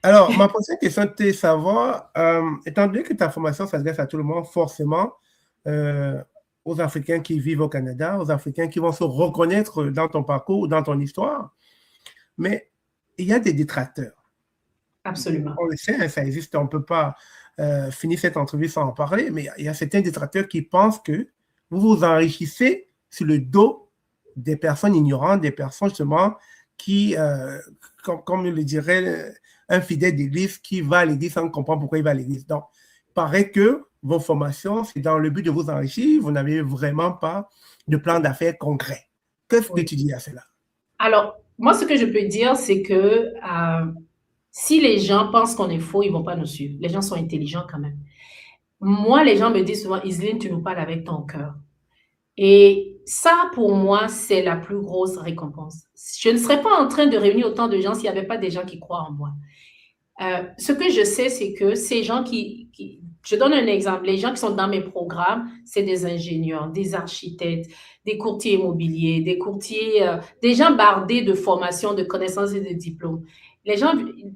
Alors, ma prochaine question était de savoir, étant donné que ta formation s'adresse à tout le monde, forcément, euh, aux Africains qui vivent au Canada, aux Africains qui vont se reconnaître dans ton parcours ou dans ton histoire, mais il y a des détracteurs. Absolument. On le sait, hein, ça existe, on ne peut pas finir cette entrevue sans en parler, mais il y a certains détracteurs qui pensent que vous vous enrichissez sur le dos des personnes ignorantes, des personnes justement qui, comme le dirait un fidèle d'église, qui va à l'église sans comprendre pourquoi il va à l'église. Donc, il paraît que vos formations, c'est dans le but de vous enrichir, vous n'avez vraiment pas de plan d'affaires concret. Qu'est-ce que Oui. tu dis à cela? Alors, moi, ce que je peux dire, c'est que si les gens pensent qu'on est faux, ils ne vont pas nous suivre. Les gens sont intelligents quand même. Moi, les gens me disent souvent, Iseline, tu nous parles avec ton cœur. Et ça, pour moi, c'est la plus grosse récompense. Je ne serais pas en train de réunir autant de gens s'il n'y avait pas des gens qui croient en moi. Ce que je sais, c'est que ces gens je donne un exemple, les gens qui sont dans mes programmes, c'est des ingénieurs, des architectes, des courtiers immobiliers, des courtiers, des gens bardés de formation, de connaissances et de diplômes. Il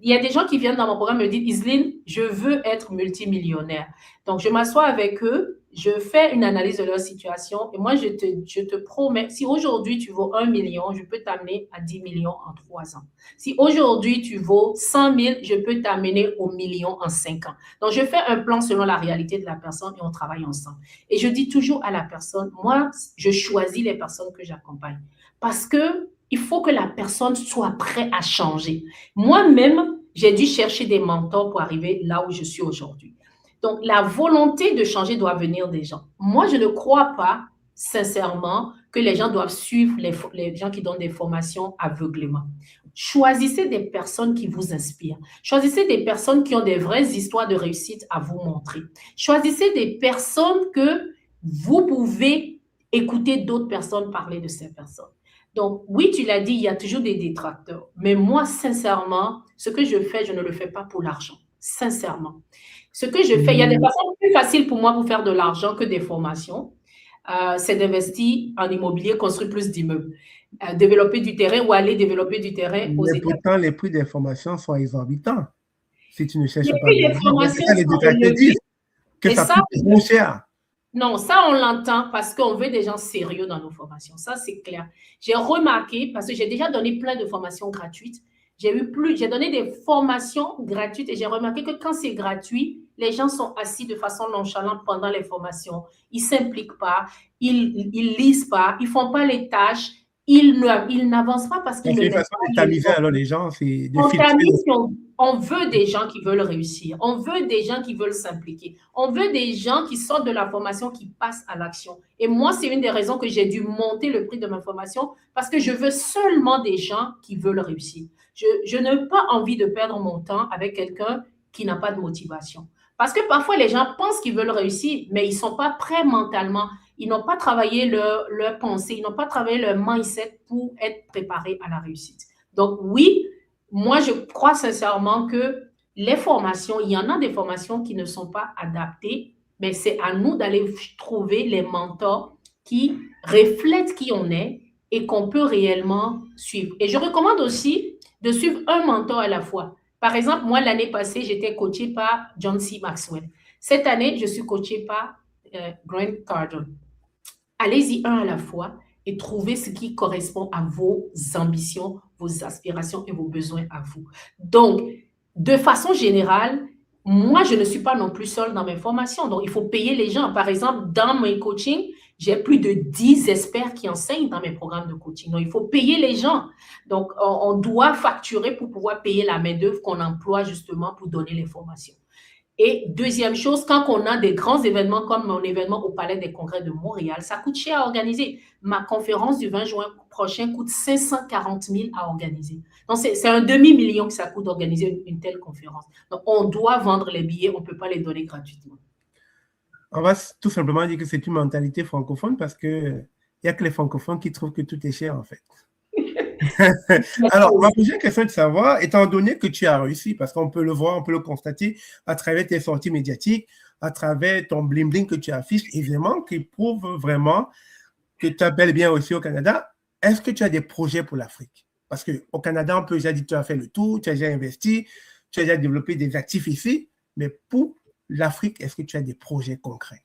y a des gens qui viennent dans mon programme et me disent, Iseline, je veux être multimillionnaire. Donc, je m'assois avec eux, je fais une analyse de leur situation et moi, je te promets, si aujourd'hui tu vaux 1 million, je peux t'amener à 10 millions en 3 ans. Si aujourd'hui tu vaux 100 000, je peux t'amener au million en 5 ans. Donc, je fais un plan selon la réalité de la personne et on travaille ensemble. Et je dis toujours à la personne, moi, je choisis les personnes que j'accompagne parce que il faut que la personne soit prête à changer. Moi-même, j'ai dû chercher des mentors pour arriver là où je suis aujourd'hui. Donc, la volonté de changer doit venir des gens. Moi, je ne crois pas, sincèrement, que les gens doivent suivre les gens qui donnent des formations aveuglément. Choisissez des personnes qui vous inspirent. Choisissez des personnes qui ont des vraies histoires de réussite à vous montrer. Choisissez des personnes que vous pouvez écouter d'autres personnes parler de ces personnes. Donc, oui, tu l'as dit, il y a toujours des détracteurs. Mais moi, sincèrement, ce que je fais, je ne le fais pas pour l'argent. Sincèrement. Ce que je fais, il y a des façons plus faciles pour moi pour faire de l'argent que des formations. C'est d'investir en immobilier, construire plus d'immeubles, développer du terrain ou aller développer du terrain aux Mais États-Unis. pourtant, les prix des formations sont exorbitants. Si tu ne cherches Et pas puis, de les l'argent, c'est formations ça les sont détracteurs élevées. disent, que Et ça ça, coûte trop cher. non, ça, on l'entend parce qu'on veut des gens sérieux dans nos formations. Ça, c'est clair. J'ai remarqué, parce que j'ai déjà donné plein de formations gratuites, j'ai donné des formations gratuites et j'ai remarqué que quand c'est gratuit, les gens sont assis de façon nonchalante pendant les formations. Ils ne s'impliquent pas, ils ne lisent pas, ils ne font pas les tâches, ils n'avancent pas parce qu'ils C'est ne une mettent façon pas de tamiser l'effort. alors les gens, c'est de On filtrer. tamise, on veut des gens qui veulent réussir. On veut des gens qui veulent s'impliquer. On veut des gens qui sortent de la formation, qui passent à l'action. Et moi, c'est une des raisons que j'ai dû monter le prix de ma formation parce que je veux seulement des gens qui veulent réussir. Je n'ai pas envie de perdre mon temps avec quelqu'un qui n'a pas de motivation. Parce que parfois, les gens pensent qu'ils veulent réussir, mais ils ne sont pas prêts mentalement. Ils n'ont pas travaillé leur pensée, ils n'ont pas travaillé leur mindset pour être préparés à la réussite. Donc, oui, moi, je crois sincèrement que les formations, il y en a des formations qui ne sont pas adaptées, mais c'est à nous d'aller trouver les mentors qui reflètent qui on est et qu'on peut réellement suivre. Et je recommande aussi de suivre un mentor à la fois. Par exemple, moi, l'année passée, j'étais coachée par John C. Maxwell. Cette année, je suis coachée par Grant Cardone. Allez-y un à la fois et trouvez ce qui correspond à vos ambitions, vos aspirations et vos besoins à vous. Donc, de façon générale, moi, je ne suis pas non plus seule dans mes formations. Donc, il faut payer les gens. Par exemple, dans mes coachings, j'ai plus de 10 experts qui enseignent dans mes programmes de coaching. Donc, il faut payer les gens. Donc, on doit facturer pour pouvoir payer la main-d'œuvre qu'on emploie justement pour donner les formations. Et deuxième chose, quand on a des grands événements comme mon événement au Palais des Congrès de Montréal, ça coûte cher à organiser. Ma conférence du 20 juin prochain coûte 540 000 à organiser. Donc, c'est un demi-million que ça coûte d'organiser une telle conférence. Donc, on doit vendre les billets, on ne peut pas les donner gratuitement. On va tout simplement dire que c'est une mentalité francophone parce qu'il n'y a que les francophones qui trouvent que tout est cher, en fait. Alors, ma prochaine question est de savoir, étant donné que tu as réussi, parce qu'on peut le voir, on peut le constater à travers tes sorties médiatiques, à travers ton bling-bling que tu affiches, évidemment, qui prouve vraiment que tu as bel et bien réussi au Canada, est-ce que tu as des projets pour l'Afrique? Parce qu'au Canada, on peut déjà dire que tu as fait le tour, tu as déjà investi, tu as déjà développé des actifs ici, mais pour l'Afrique, est-ce que tu as des projets concrets?